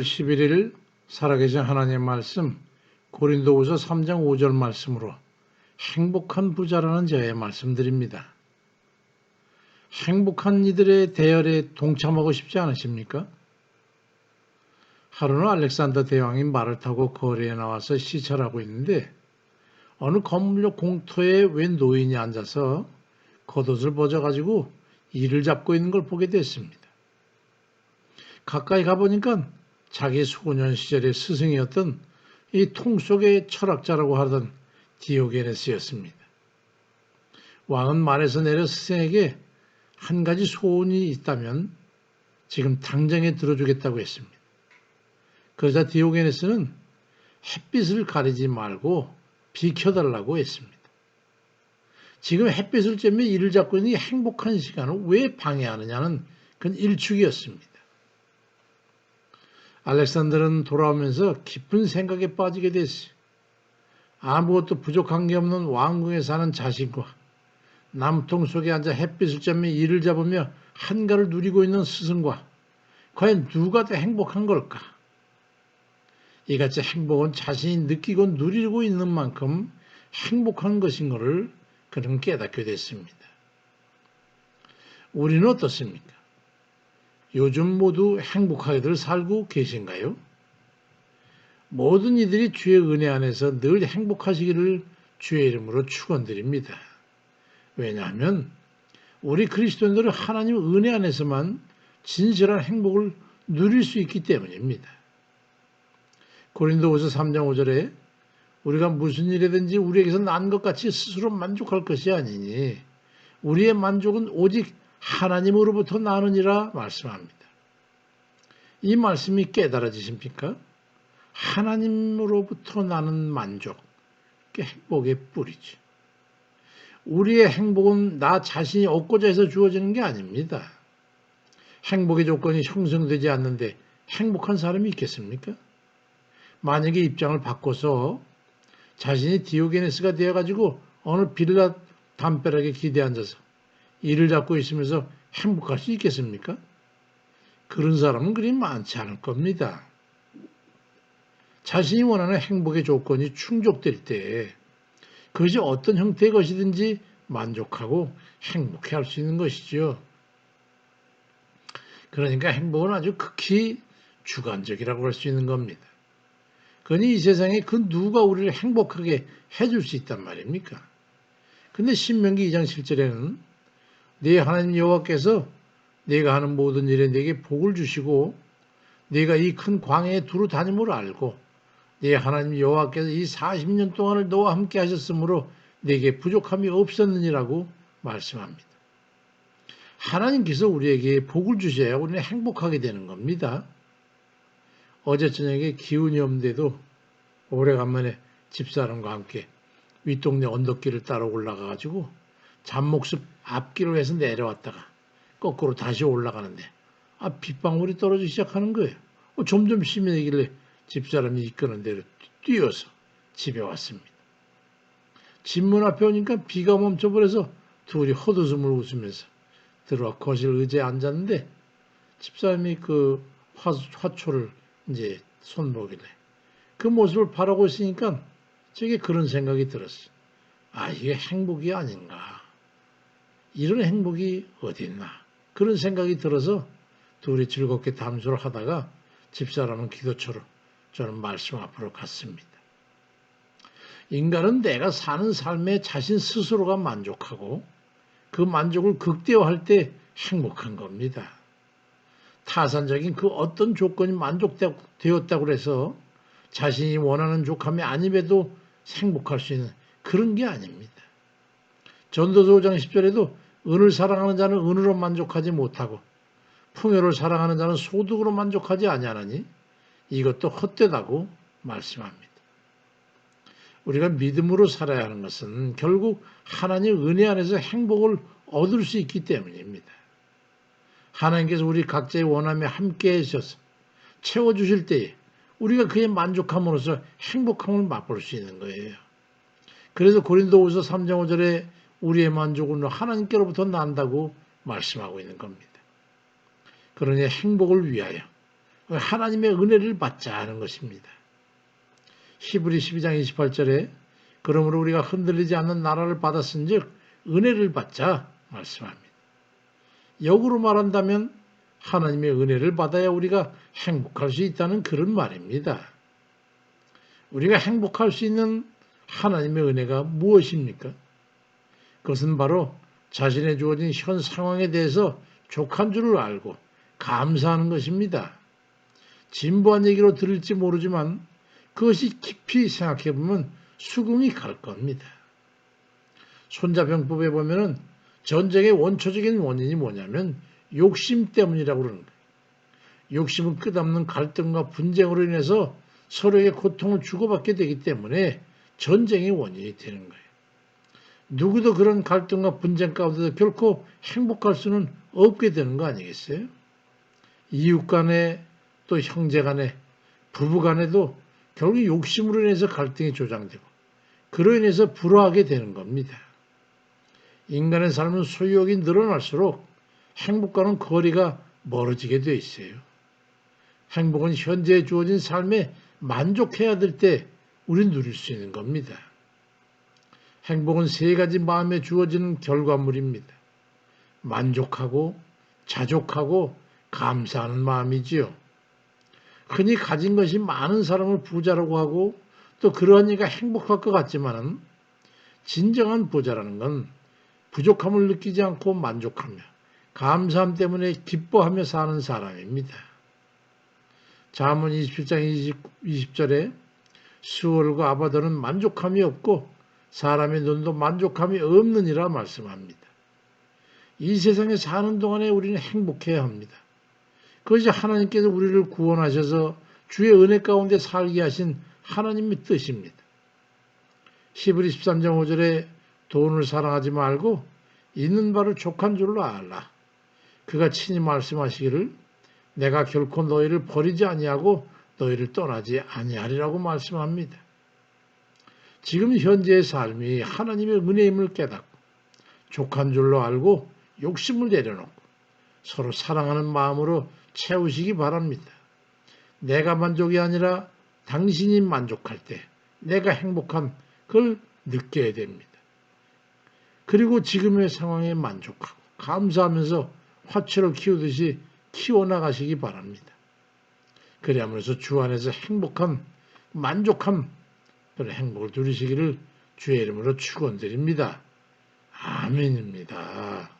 11일 살아계신 하나님의 말씀 고린도후서 3장 5절 말씀으로 행복한 부자라는 제의 말씀드립니다. 행복한 이들의 대열에 동참하고 싶지 않으십니까? 하루는 알렉산더 대왕이 말을 타고 거리에 나와서 시찰하고 있는데 어느 건물역 공터에 웬 노인이 앉아서 겉옷을 벗어가지고 이를 잡고 있는 걸 보게 됐습니다. 가까이 가보니까 자기 소년 시절의 스승이었던 이 통 속의 철학자라고 하던 디오게네스였습니다. 왕은 말에서 내려 스승에게 한 가지 소원이 있다면 지금 당장에 들어주겠다고 했습니다. 그러자 디오게네스는 햇빛을 가리지 말고 비켜달라고 했습니다. 지금 햇빛을 쬐며 이를 잡고 있는 이 행복한 시간을 왜 방해하느냐는 그건 일축이었습니다. 알렉산더는 돌아오면서 깊은 생각에 빠지게 됐어요. 아무것도 부족한 게 없는 왕궁에 사는 자신과 남통 속에 앉아 햇빛을 쬐며 이를 잡으며 한가를 누리고 있는 스승과 과연 누가 더 행복한 걸까? 이같이 행복은 자신이 느끼고 누리고 있는 만큼 행복한 것인 것을 그는 깨닫게 됐습니다. 우리는 어떻습니까? 요즘 모두 행복하게들 살고 계신가요? 모든 이들이 주의 은혜 안에서 늘 행복하시기를 주의 이름으로 축원드립니다. 왜냐하면 우리 그리스도인들은 하나님 은혜 안에서만 진실한 행복을 누릴 수 있기 때문입니다. 고린도후서 3장 5절에 우리가 무슨 일이든지 우리에게서 난 것 같이 스스로 만족할 것이 아니니 우리의 만족은 오직 하나님으로부터 나느니라 말씀합니다. 이 말씀이 깨달아지십니까? 하나님으로부터 나는 만족, 그게 행복의 뿌리죠. 우리의 행복은 나 자신이 얻고자 해서 주어지는 게 아닙니다. 행복의 조건이 형성되지 않는데 행복한 사람이 있겠습니까? 만약에 입장을 바꿔서 자신이 디오게네스가 되어가지고 어느 빌라 담벼락에 기대 앉아서 이를 잡고 있으면서 행복할 수 있겠습니까? 그런 사람은 그리 많지 않을 겁니다. 자신이 원하는 행복의 조건이 충족될 때 그것이 어떤 형태의 것이든지 만족하고 행복해 할 수 있는 것이죠. 그러니까 행복은 아주 극히 주관적이라고 할 수 있는 겁니다. 그러니 이 세상에 그 누가 우리를 행복하게 해줄 수 있단 말입니까? 근데 신명기 2장 7절에는 네 하나님 여호와께서 네가 하는 모든 일에 네게 복을 주시고 네가 이 큰 광야에 두루 다님을 알고 네 하나님 여호와께서 이 40년 동안을 너와 함께 하셨으므로 네게 부족함이 없었느니라고 말씀합니다. 하나님께서 우리에게 복을 주셔야 우리는 행복하게 되는 겁니다. 어제 저녁에 기운이 없는데도 오래간만에 집사람과 함께 윗동네 언덕길을 따라 올라가가지고 잠목숲 앞길로 해서 내려왔다가 거꾸로 다시 올라가는데 빗방울이 떨어지기 시작하는 거예요. 점점 심해지길래 집사람이 이끄는 대로 뛰어서 집에 왔습니다. 집 문 앞에 오니까 비가 멈춰버려서 둘이 헛웃음을 웃으면서 들어와 거실 의자에 앉았는데 집사람이 그 화초를 이제 손보길래 그 모습을 바라고 있으니까 제게 그런 생각이 들었어요. 이게 행복이 아닌가. 이런 행복이 어디 있나. 그런 생각이 들어서 둘이 즐겁게 담소를 하다가 집사람은 기도처럼 저는 말씀 앞으로 갔습니다. 인간은 내가 사는 삶에 자신 스스로가 만족하고 그 만족을 극대화할 때 행복한 겁니다. 타산적인 그 어떤 조건이 만족되었다고 해서 자신이 원하는 족함이 아님에도 행복할 수 있는 그런 게 아닙니다. 전도서 5장 10절에도 은을 사랑하는 자는 은으로 만족하지 못하고 풍요를 사랑하는 자는 소득으로 만족하지 아니하나니 이것도 헛되다고 말씀합니다. 우리가 믿음으로 살아야 하는 것은 결국 하나님의 은혜 안에서 행복을 얻을 수 있기 때문입니다. 하나님께서 우리 각자의 원함에 함께 하셔서 채워주실 때에 우리가 그에 만족함으로써 행복함을 맛볼 수 있는 거예요. 그래서 고린도후서 3장 5절에 우리의 만족은 하나님께로부터 난다고 말씀하고 있는 겁니다. 그러니 행복을 위하여 하나님의 은혜를 받자 하는 것입니다. 히브리 12장 28절에 그러므로 우리가 흔들리지 않는 나라를 받았은즉 은혜를 받자 말씀합니다. 역으로 말한다면 하나님의 은혜를 받아야 우리가 행복할 수 있다는 그런 말입니다. 우리가 행복할 수 있는 하나님의 은혜가 무엇입니까? 그것은 바로 자신의 주어진 현 상황에 대해서 족한 줄을 알고 감사하는 것입니다. 진부한 얘기로 들을지 모르지만 그것이 깊이 생각해 보면 수긍이 갈 겁니다. 손자병법에 보면은 전쟁의 원초적인 원인이 뭐냐면 욕심 때문이라고 그러는 거예요. 욕심은 끝없는 갈등과 분쟁으로 인해서 서로에게 고통을 주고받게 되기 때문에 전쟁의 원인이 되는 거예요. 누구도 그런 갈등과 분쟁 가운데서 결코 행복할 수는 없게 되는 거 아니겠어요? 이웃 간에 또 형제 간에 부부 간에도 결국 욕심으로 인해서 갈등이 조장되고 그로 인해서 불화하게 되는 겁니다. 인간의 삶은 소유욕이 늘어날수록 행복과는 거리가 멀어지게 돼 있어요. 행복은 현재에 주어진 삶에 만족해야 될 때 우린 누릴 수 있는 겁니다. 행복은 세 가지 마음에 주어지는 결과물입니다. 만족하고 자족하고 감사하는 마음이지요. 흔히 가진 것이 많은 사람을 부자라고 하고 또 그러한 이가 행복할 것 같지만은 진정한 부자라는 건 부족함을 느끼지 않고 만족하며 감사함 때문에 기뻐하며 사는 사람입니다. 잠언 27장 20절에 수월과 아바도는 만족함이 없고 사람의 눈도 만족함이 없느니라 말씀합니다. 이 세상에 사는 동안에 우리는 행복해야 합니다. 그것이 하나님께서 우리를 구원하셔서 주의 은혜 가운데 살게 하신 하나님의 뜻입니다. 히브리 13장 5절에 돈을 사랑하지 말고 있는 바를 족한 줄로 알라. 그가 친히 말씀하시기를 내가 결코 너희를 버리지 아니하고 너희를 떠나지 아니하리라고 말씀합니다. 지금 현재의 삶이 하나님의 은혜임을 깨닫고 족한 줄로 알고 욕심을 내려놓고 서로 사랑하는 마음으로 채우시기 바랍니다. 내가 만족이 아니라 당신이 만족할 때 내가 행복한 그걸 느껴야 됩니다. 그리고 지금의 상황에 만족하고 감사하면서 화초를 키우듯이 키워나가시기 바랍니다. 그래야면서 주 안에서 행복한 만족함 그런 행복을 누리시기를 주의 이름으로 축원드립니다. 아멘입니다.